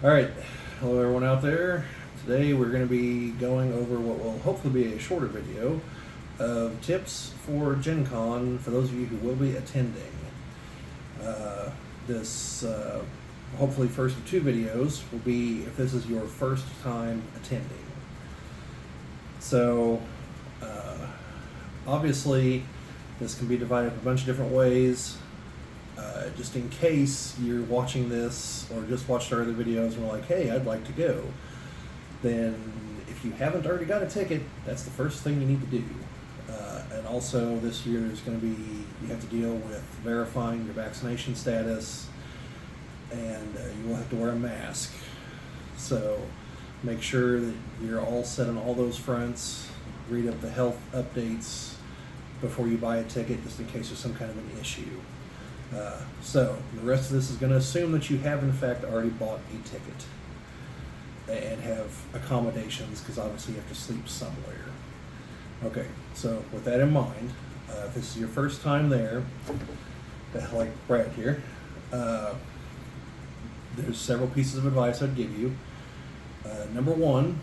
All right, hello everyone out there. Today we're going to be going over what will hopefully be a shorter video of tips for GenCon for those of you who will be attending. This hopefully first of two videos will be if this is your first time attending. So obviously this can be divided up a bunch of different ways. Just in case you're watching this or just watched our other videos and we're like, hey, I'd like to go, then if you haven't already got a ticket, that's the first thing you need to do. And also this year there's going to be, you have to deal with verifying your vaccination status, and you will have to wear a mask. So make sure that you're all set on all those fronts. Read up the health updates before you buy a ticket, just in case there's some kind of an issue. So the rest of this is going to assume that you have in fact already bought a ticket and have accommodations, because obviously you have to sleep somewhere. Okay, so with that in mind, if this is your first time there, like Brad here, there's several pieces of advice I'd give you. Number one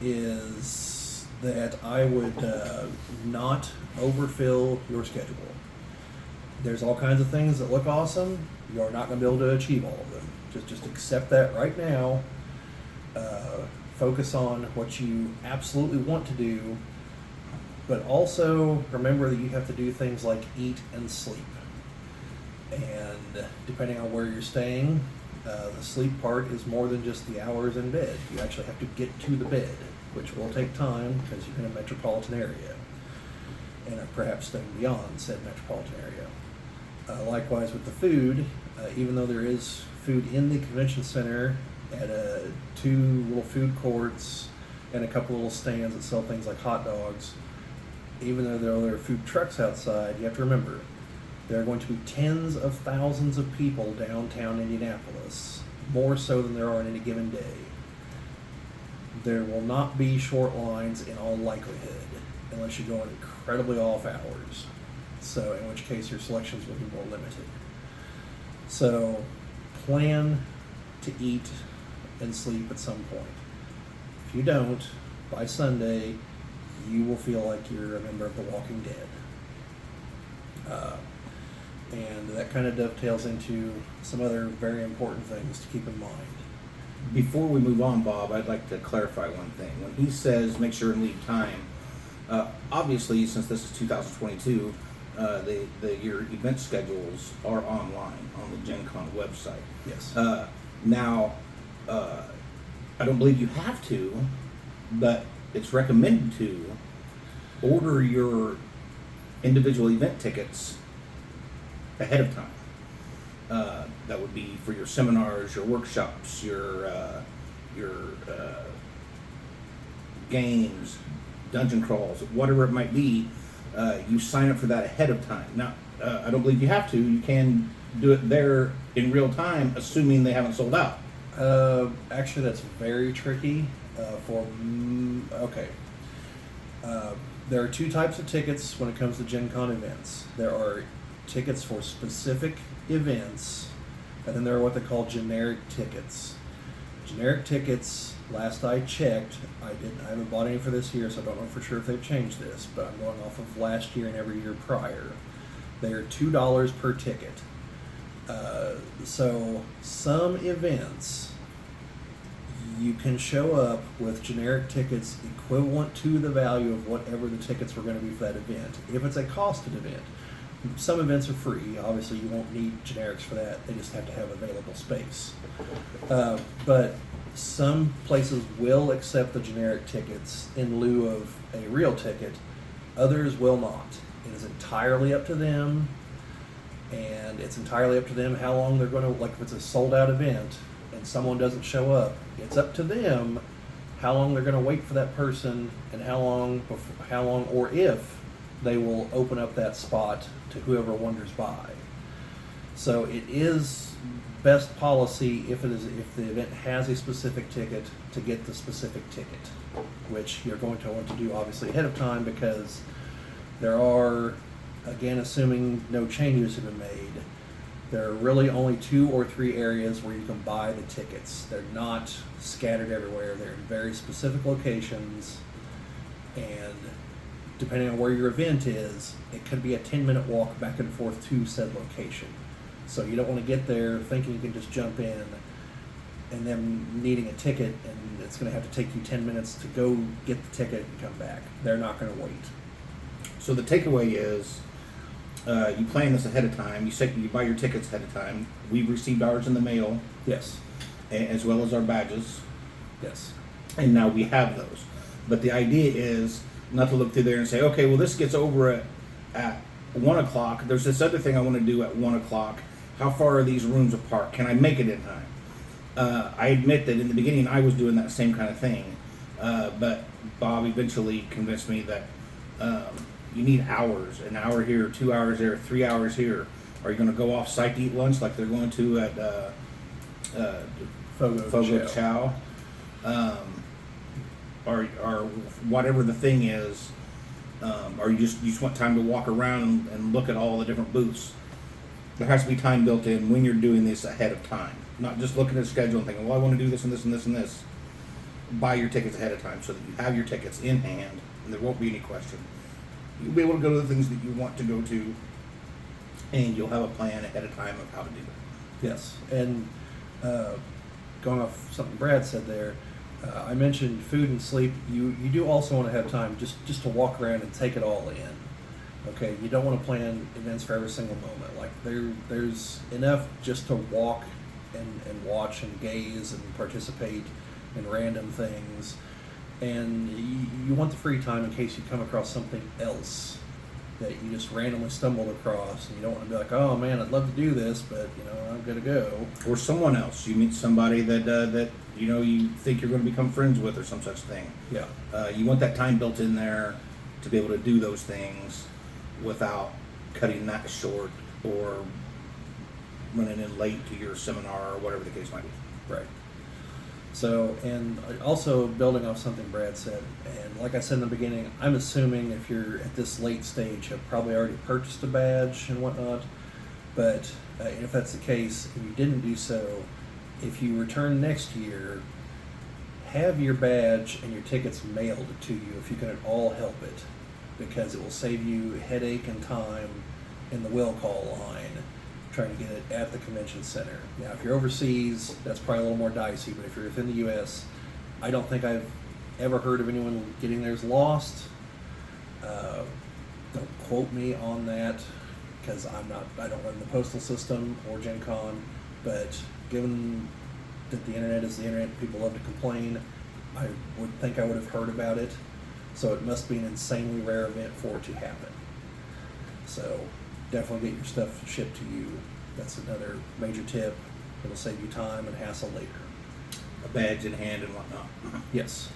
is that I would not overfill your schedule. There's all kinds of things that look awesome. You're not going to be able to achieve all of them. Just accept that right now. Focus on what you absolutely want to do, but also remember that you have to do things like eat and sleep. And depending on where you're staying, the sleep part is more than just the hours in bed. You actually have to get to the bed, which will take time because you're in a metropolitan area and perhaps staying beyond said metropolitan area. Likewise with the food, even though there is food in the convention center at two little food courts and a couple little stands that sell things like hot dogs, even though there are food trucks outside, you have to remember there are going to be tens of thousands of people downtown Indianapolis, more so than there are on any given day. There will not be short lines in all likelihood, unless you go in incredibly off hours. So in which case your selections will be more limited. So plan to eat and sleep at some point. If you don't, by Sunday, you will feel like you're a member of The Walking Dead. And that kind of dovetails into some other very important things to keep in mind. Before we move on, Bob, I'd like to clarify one thing. When he says make sure and leave time, obviously, since this is 2022, your event schedules are online on the GenCon website. Yes. Now, I don't believe you have to, but it's recommended to order your individual event tickets ahead of time. That would be for your seminars, your workshops, your games, dungeon crawls, whatever it might be. You sign up for that ahead of time. Now, I don't believe you have to. You can do it there in real time, assuming they haven't sold out. Actually, that's very tricky. There are two types of tickets when it comes to GenCon events. There are tickets for specific events, and then there are what they call generic tickets. Generic tickets, last I checked, I haven't bought any for this year, so I don't know for sure if they've changed this, but I'm going off of last year and every year prior. They are $2 per ticket. So some events, you can show up with generic tickets equivalent to the value of whatever the tickets were going to be for that event, if it's a costed event. Some events are free. Obviously, you won't need generics for that. They just have to have available space. But some places will accept the generic tickets in lieu of a real ticket. Others will not. It is entirely up to them, and it's entirely up to them how long they're going to, like if it's a sold-out event and someone doesn't show up, it's up to them how long they're going to wait for that person and how long or if they will open up that spot to whoever wanders by. So it is best policy if the event has a specific ticket to get the specific ticket, which you're going to want to do obviously ahead of time, because there are, again, assuming no changes have been made, There are really only 2 or 3 areas where you can buy the tickets. They're not scattered everywhere. They're in very specific locations, and depending on where your event is, it could be a 10-minute walk back and forth to said location. So you don't want to get there thinking you can just jump in and then needing a ticket, and it's going to have to take you 10 minutes to go get the ticket and come back. They're not going to wait. So the takeaway is, you plan this ahead of time. You buy your tickets ahead of time. We've received ours in the mail, Yes. as well as our badges, Yes. and now we have those. But the idea is not to look through there and say, okay, well, this gets over at 1 o'clock. There's this other thing I want to do at 1 o'clock. How far are these rooms apart? Can I make it in time? I admit that in the beginning I was doing that same kind of thing, but Bob eventually convinced me that you need hours, an hour here, 2 hours there, 3 hours here. Are you going to go off site to eat lunch like they're going to at Fogo Chow? Or whatever the thing is, or you just want time to walk around and look at all the different booths. There has to be time built in when you're doing this ahead of time. Not just looking at the schedule and thinking, well, I want to do this and this and this and this. Buy your tickets ahead of time so that you have your tickets in hand and there won't be any question. You'll be able to go to the things that you want to go to, and you'll have a plan ahead of time of how to do it. Yes. And going off something Brad said there, I mentioned food and sleep. You do also want to have time just to walk around and take it all in. Okay, you don't want to plan events for every single moment. Like there's enough just to walk and watch and gaze and participate in random things. And you want the free time in case you come across something else that you just randomly stumbled across, and you don't want to be like, oh man, I'd love to do this, but I'm gonna go. Or someone else. You meet somebody that you think you're going to become friends with, or some such thing. Yeah. You want that time built in there to be able to do those things without cutting that short or running in late to your seminar or whatever the case might be. Right. So, and also building off something Brad said, and like I said in the beginning, I'm assuming if you're at this late stage, you've probably already purchased a badge and whatnot. But if that's the case, if you didn't do so, if you return next year, have your badge and your tickets mailed to you if you can at all help it, because it will save you headache and time in the will call line trying to get it at the convention center. Now, if you're overseas, that's probably a little more dicey, but if you're within the U.S., I don't think I've ever heard of anyone getting theirs lost. Don't quote me on that, because I don't run the postal system or GenCon, but given that the internet is the internet, people love to complain, I would think I would have heard about it. So it must be an insanely rare event for it to happen. So definitely get your stuff shipped to you. That's another major tip. It'll save you time and hassle later. A badge in hand and whatnot. Yes.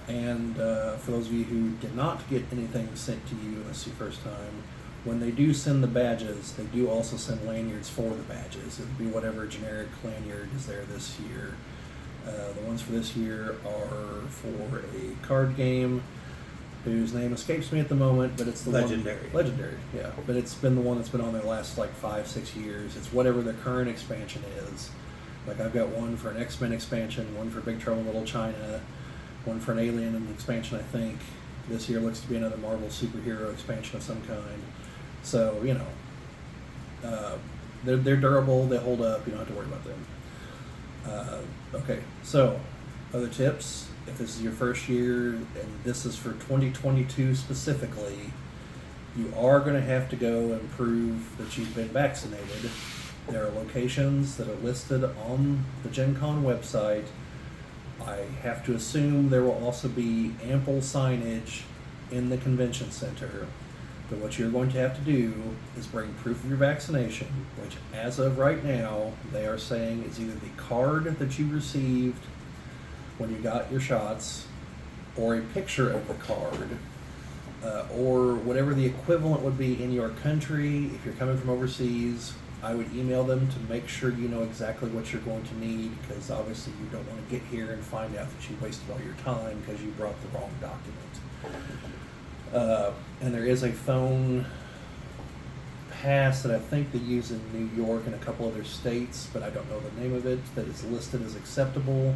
And for those of you who did not get anything sent to you, this is your first time, when they do send the badges, they do also send lanyards for the badges. It would be whatever generic lanyard is there this year. The ones for this year are for a card game whose name escapes me at the moment, but it's the Legendary. Legendary, yeah. But it's been the one that's been on there the last like 5-6 years. It's whatever the current expansion is. Like I've got one for an X-Men expansion, one for Big Trouble in Little China, one for an Alien expansion, I think. This year looks to be another Marvel superhero expansion of some kind. So, they're durable, they hold up, you don't have to worry about them. Okay, so other tips. If this is your first year, and this is for 2022 specifically, you are going to have to go and prove that you've been vaccinated. There are locations that are listed on the GenCon website. I have to assume there will also be ample signage in the convention center. But what you're going to have to do is bring proof of your vaccination, which as of right now, they are saying is either the card that you received when you got your shots, or a picture of the card, or whatever the equivalent would be in your country. If you're coming from overseas, I would email them to make sure you know exactly what you're going to need, because obviously you don't want to get here and find out that you wasted all your time because you brought the wrong document. And there is a phone pass that I think they use in New York and a couple other states, but I don't know the name of it, that is listed as acceptable.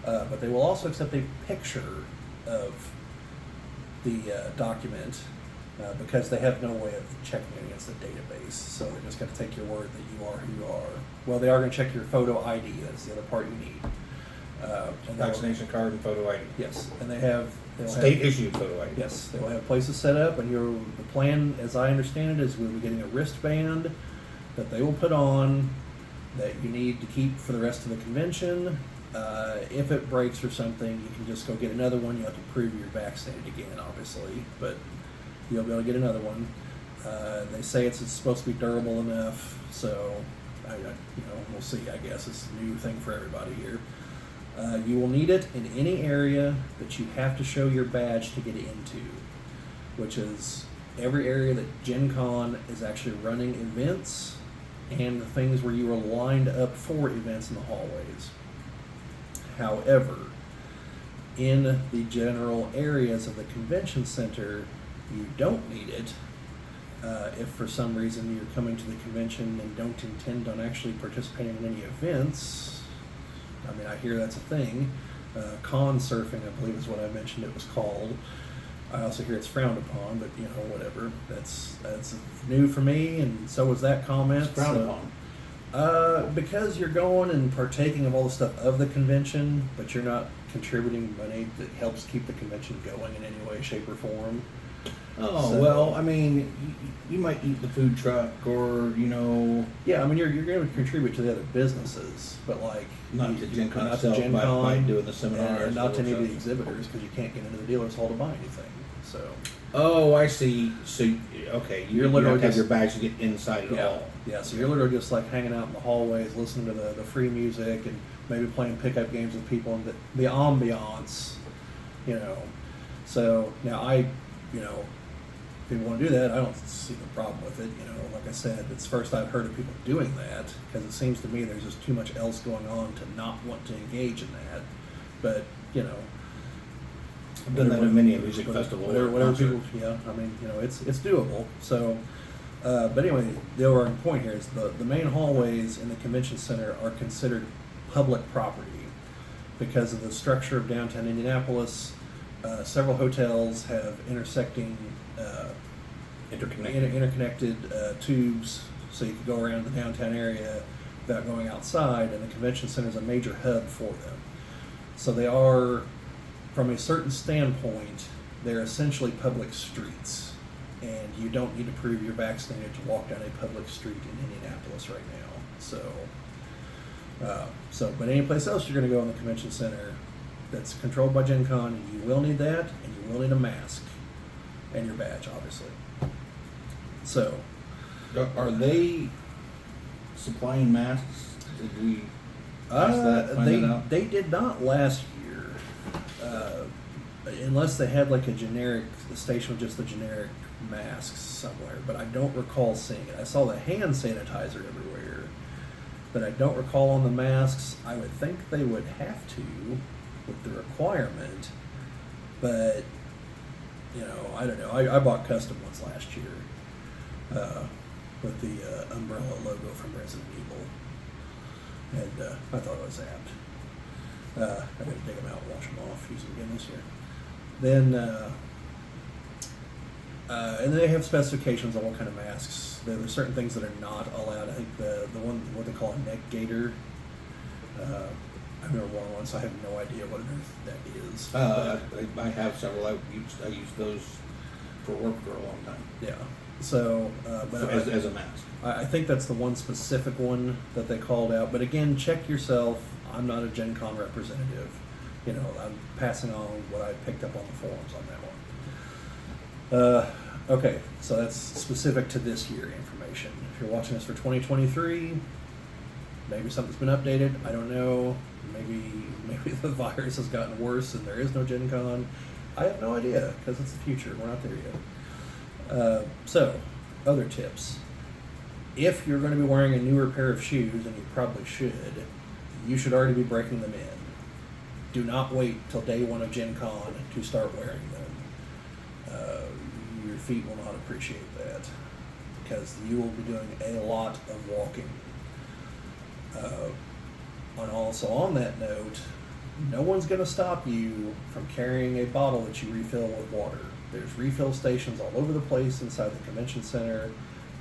But they will also accept a picture of the document because they have no way of checking it against the database. So they're just going to take your word that you are who you are. Well, they are going to check your photo ID. That's the other part you need. And Vaccination card and photo ID. yes, and they'll State have, issued photo ID. yes, they will have places set up, and the plan, as I understand it, is we'll be getting a wristband that they will put on that you need to keep for the rest of the convention. If it breaks or something, you can just go get another one. You have to prove you're vaccinated again, obviously, but you'll be able to get another one. They say it's supposed to be durable enough, so we'll see. I guess it's a new thing for everybody here. You will need it in any area that you have to show your badge to get into, which is every area that GenCon is actually running events and the things where you are lined up for events in the hallways. However, in the general areas of the convention center, you don't need it. If for some reason you're coming to the convention and don't intend on actually participating in any events, I mean, I hear that's a thing. Con surfing, I believe is what I mentioned it was called. I also hear it's frowned upon, but whatever. That's new for me, and so was that comment. It's frowned upon. Because you're going and partaking of all the stuff of the convention, but you're not contributing money that helps keep the convention going in any way, shape, or form. Oh, So- well, I mean, you might eat the food truck or, Yeah, I mean, you're going to contribute to the other businesses, but like not to GenCon not to itself GenCon, by doing the seminars. and not to any of the workshops. exhibitors because you can't get into the dealer's hall to buy anything. So Oh, I see. So, okay, You're you literally have to have just- your badge to get inside at all. yeah, so you're literally just like hanging out in the hallways, listening to the free music, and maybe playing pickup games with people, and the ambiance, So now if you want to do that, I don't see the problem with it. Like I said, it's first I've heard of people doing that because it seems to me there's just too much else going on to not want to engage in that. But I've done that in many a music festival. or Whatever concert. people, I mean, it's doable. So, but anyway, the overarching point here is the main hallways in the convention center are considered public property because of the structure of downtown Indianapolis. Several hotels have interconnected tubes, so you can go around the downtown area without going outside, and the convention center is a major hub for them. So they are, from a certain standpoint, they're essentially public streets, and you don't need to prove you're vaccinated to walk down a public street in Indianapolis right now. But any place else you're going to go in the convention center that's controlled by GenCon, you will need that, and you will need a mask and your badge, obviously. So, Are they supplying masks? Did we ask find that out? they did not last year, unless they had like a station with just the generic masks somewhere. But I don't recall seeing it. I saw the hand sanitizer everywhere, but I don't recall on the masks. I would think they would have to with the requirement, but I don't know. I bought custom ones last year with the umbrella logo from Resident Evil, and I thought it was apt. I gotta dig them out, wash them off, use them again this year. Then, and they have specifications on what kind of masks. There are certain things that are not allowed. I think the one, what they call a neck gaiter. I've never worn one, so I have no idea what that is. I have several. I used those for work for a long time. Yeah. So, but as a mask. I think that's the one specific one that they called out. But again, check yourself. I'm not a GenCon representative. I'm passing on what I picked up on the forums on that one. Okay, so that's specific to this year information. If you're watching this for 2023, maybe something's been updated. I don't know. Maybe the virus has gotten worse and there is no GenCon. I have no idea because it's the future. We're not there yet. So, other tips. If you're going to be wearing a newer pair of shoes, and you probably should, you should already be breaking them in. Do not wait till day one of GenCon to start wearing them. Your feet will not appreciate that. because you will be doing a lot of walking. And also on that note, no one's going to stop you from carrying a bottle that you refill with water. There's refill stations all over the place inside the convention center.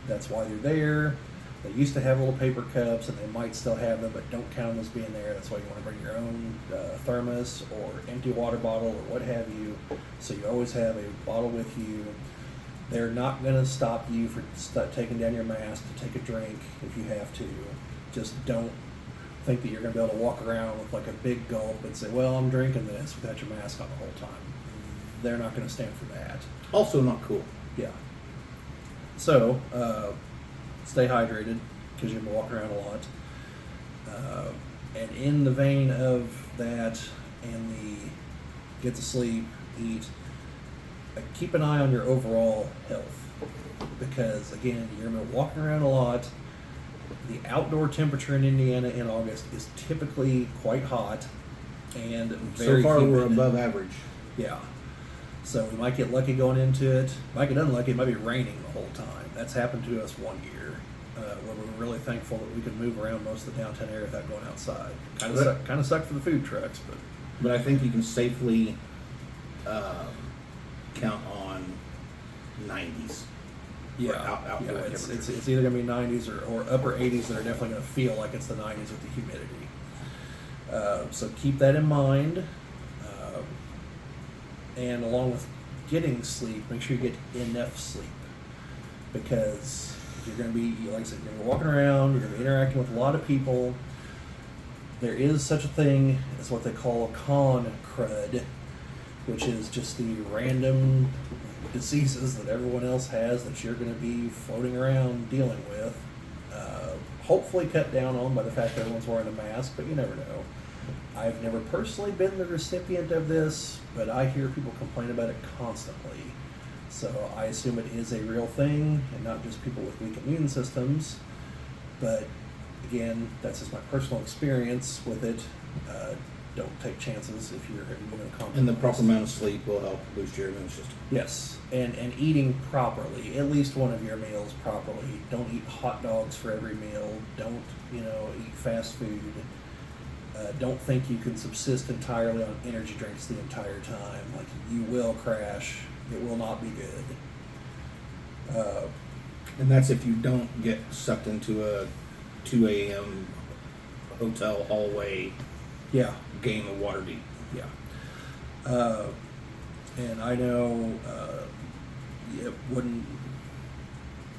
That's why they're there. They used to have little paper cups, and they might still have them, but don't count them as being there. That's why you want to bring your own thermos or empty water bottle or what have you. So you always have a bottle with you. They're not going to stop you from taking down your mask to take a drink if you have to. Just don't think that you're going to be able to walk around with like a big gulp and say, well, I'm drinking this without your mask on the whole time. They're not going to stand for that. Also not cool. Yeah. So, stay hydrated because you're walking around a lot. And in the vein of that and the get to sleep, eat, keep an eye on your overall health. Because, again, you're going to be walking around a lot. The outdoor temperature in Indiana in August is typically quite hot and very So far, humid. we're above average. Yeah. So we might get lucky going into it. Might get unlucky. It might be raining the whole time. That's happened to us one year, where we were really thankful that we could move around most of the downtown area without going outside. Kind of sucked for the food trucks, But I think you can safely count on 90s. yeah, outdoor it's temperatures. either going to be 90s or upper 80s that are definitely going to feel like it's the 90s with the humidity. So keep that in mind. And along with getting sleep, make sure you get enough sleep. Because if you're going to be, like I said, you're going to be walking around, you're going to be interacting with a lot of people. There is such a thing as what they call a con crud, which is just the random diseases that everyone else has that you're going to be floating around dealing with. Hopefully cut down on by the fact that everyone's wearing a mask, but you never know. I've never personally been the recipient of this, but I hear people complain about it constantly. So I assume it is a real thing and not just people with weak immune systems. But again, that's just my personal experience with it. Don't take chances if you're immunocompromised. And the proper amount of sleep will help boost your immune system. Yes, and eating properly, at least one of your meals properly. Don't eat hot dogs for every meal. Don't, eat fast food. Don't think you can subsist entirely on energy drinks the entire time. Like, you will crash. It will not be good. And that's if you don't get sucked into a 2 a.m. hotel hallway Yeah. game of water deep. Yeah. And I know it wouldn't.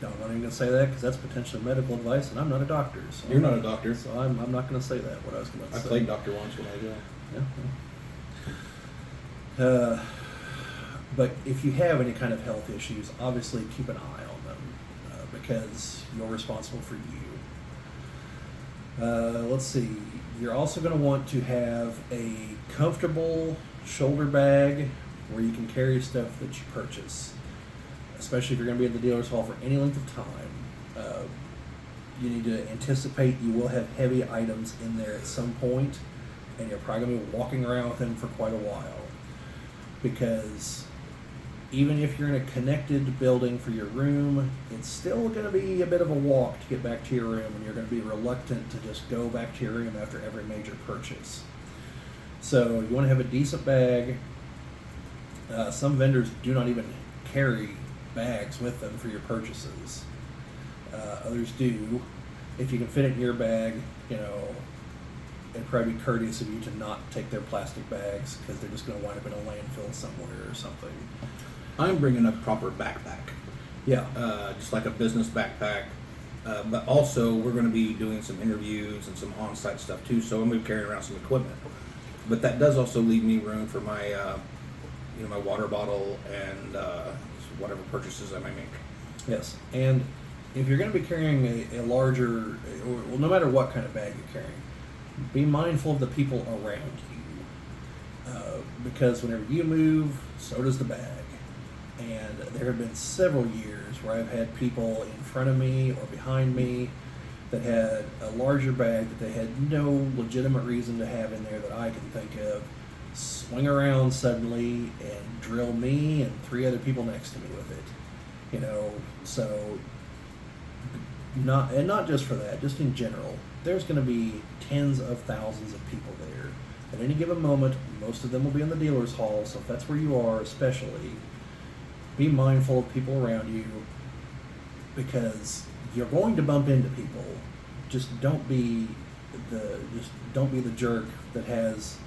No, I'm not even going to say that because that's potentially medical advice, and I'm not a doctor. So You're not a doctor. So I'm not going to say that. What I was going to I say. played doctor once when I was young. Yeah. But if you have any kind of health issues, obviously keep an eye on them because you're responsible for you. Let's see. You're also going to want to have a comfortable shoulder bag where you can carry stuff that you purchase, especially if you're going to be at the dealer's hall for any length of time. You need to anticipate you will have heavy items in there at some point, and you're probably going to be walking around with them for quite a while. Because even if you're in a connected building for your room, it's still going to be a bit of a walk to get back to your room, and you're going to be reluctant to just go back to your room after every major purchase. So you want to have a decent bag. Some vendors do not even carry bags with them for your purchases. Others do. If you can fit it in your bag, it'd probably be courteous of you to not take their plastic bags because they're just going to wind up in a landfill somewhere or something. I'm bringing a proper backpack. Yeah. Just like a business backpack. But also, we're going to be doing some interviews and some on-site stuff too, so I'm going to be carrying around some equipment. But that does also leave me room for my, my water bottle and whatever purchases I may make. Yes. And if you're going to be carrying a larger, well, no matter what kind of bag you're carrying, be mindful of the people around you. Because whenever you move, so does the bag. And there have been several years where I've had people in front of me or behind me that had a larger bag that they had no legitimate reason to have in there that I can think of, swing around suddenly and drill me and 3 other people next to me with it. So not just for that, just in general. There's going to be tens of thousands of people there. At any given moment, most of them will be in the dealer's hall, so if that's where you are, especially, be mindful of people around you, because you're going to bump into people. Just don't be the jerk that has,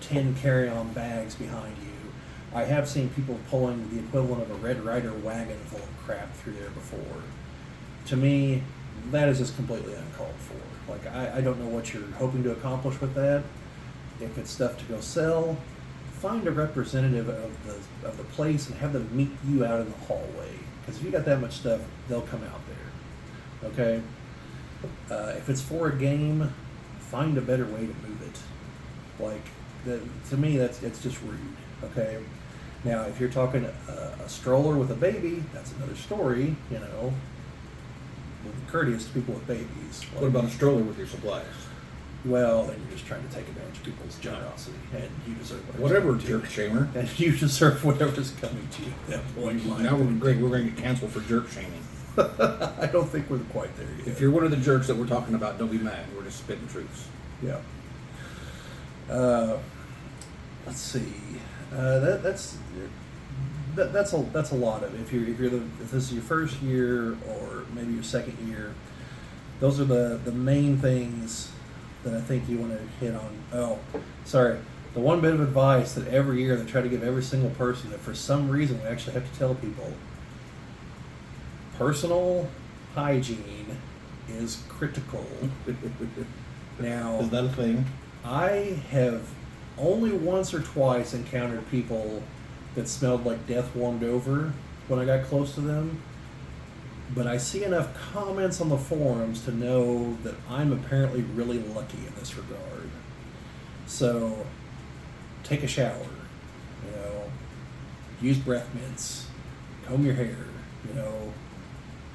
10 carry-on bags behind you. I have seen people pulling the equivalent of a Red Ryder wagon full of crap through there before. To me, that is just completely uncalled for. Like, I don't know what you're hoping to accomplish with that. If it's stuff to go sell, find a representative of the place and have them meet you out in the hallway. Because if you got that much stuff, they'll come out there. Okay? If it's for a game, find a better way to move it. Like, to me, it's just rude. Okay? Now, if you're talking a stroller with a baby, that's another story, Be courteous to people with babies. What about a stroller with your supplies? Well, then you're just trying to take advantage of people's generosity, and you deserve whatever, jerk shamer. And you deserve whatever's coming to you at that point. Now we're going to get canceled for jerk shaming. I don't think we're quite there yet. If you're one of the jerks that we're talking about, don't be mad. We're just spitting truths. Yeah. Let's see. That's a lot of it. If this is your first year or maybe your second year, those are the main things that I think you want to hit on. Oh, sorry. The one bit of advice that every year they try to give every single person that for some reason we actually have to tell people: personal hygiene is critical. Now, is that a thing? I have only once or twice encountered people that smelled like death warmed over when I got close to them, but I see enough comments on the forums to know that I'm apparently really lucky in this regard. So, take a shower, use breath mints, comb your hair,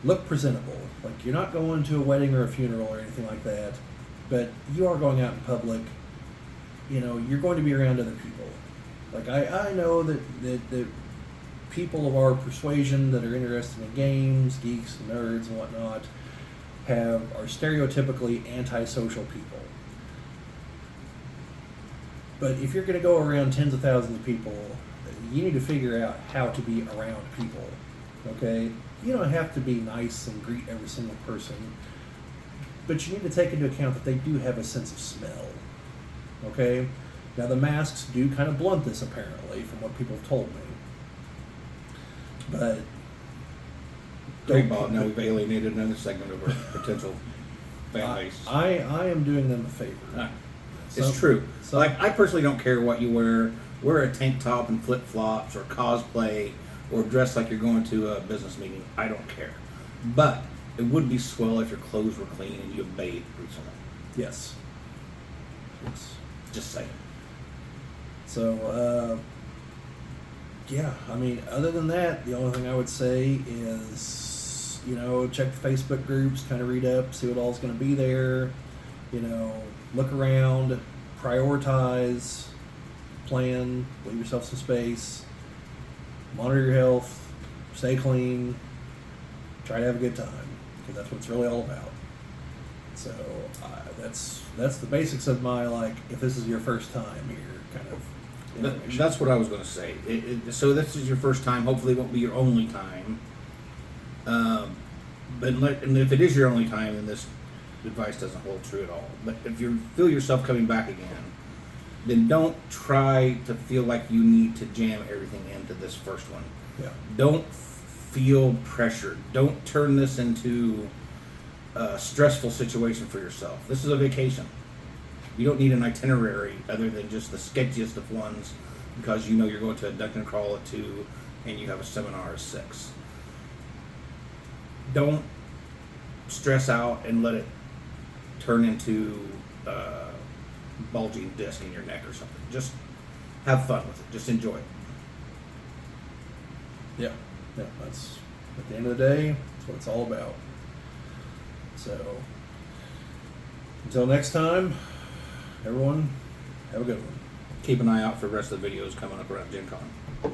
look presentable. Like, you're not going to a wedding or a funeral or anything like that, but you are going out in public. You're going to be around other people. Like, I know that people of our persuasion that are interested in games, geeks, and nerds, and whatnot, are stereotypically antisocial people. But if you're going to go around tens of thousands of people, you need to figure out how to be around people. Okay? You don't have to be nice and greet every single person, but you need to take into account that they do have a sense of smell. Okay? Now, the masks do kind of blunt this, apparently, from what people have told me. But... Great, Bob. Now we've alienated another segment of our potential fan base. I am doing them a favor. It's true. Like, I personally don't care what you wear. Wear a tank top and flip-flops or cosplay or dress like you're going to a business meeting. I don't care. But it would be swell if your clothes were clean and you have bathed recently. Yes. Just saying. So, yeah, I mean, other than that, the only thing I would say is, check the Facebook groups, kind of read up, see what all's going to be there, look around, prioritize, plan, leave yourself some space, monitor your health, stay clean, try to have a good time, because that's what it's really all about. So that's the basics of my, if this is your first time here, kind of. That's what I was going to say. So this is your first time. Hopefully it won't be your only time. And if it is your only time, then this advice doesn't hold true at all. But if you feel yourself coming back again, then don't try to feel like you need to jam everything into this first one. Yeah. Don't feel pressured. Don't turn this into a stressful situation for yourself. This is a vacation. You don't need an itinerary other than just the sketchiest of ones, because you're going to a duck and crawl at 2 and you have a seminar at 6. Don't stress out and let it turn into a bulging disc in your neck or something. Just have fun with it. Just enjoy it. Yeah. That's, at the end of the day, that's what it's all about. So, until next time, everyone, have a good one. Keep an eye out for the rest of the videos coming up around GenCon.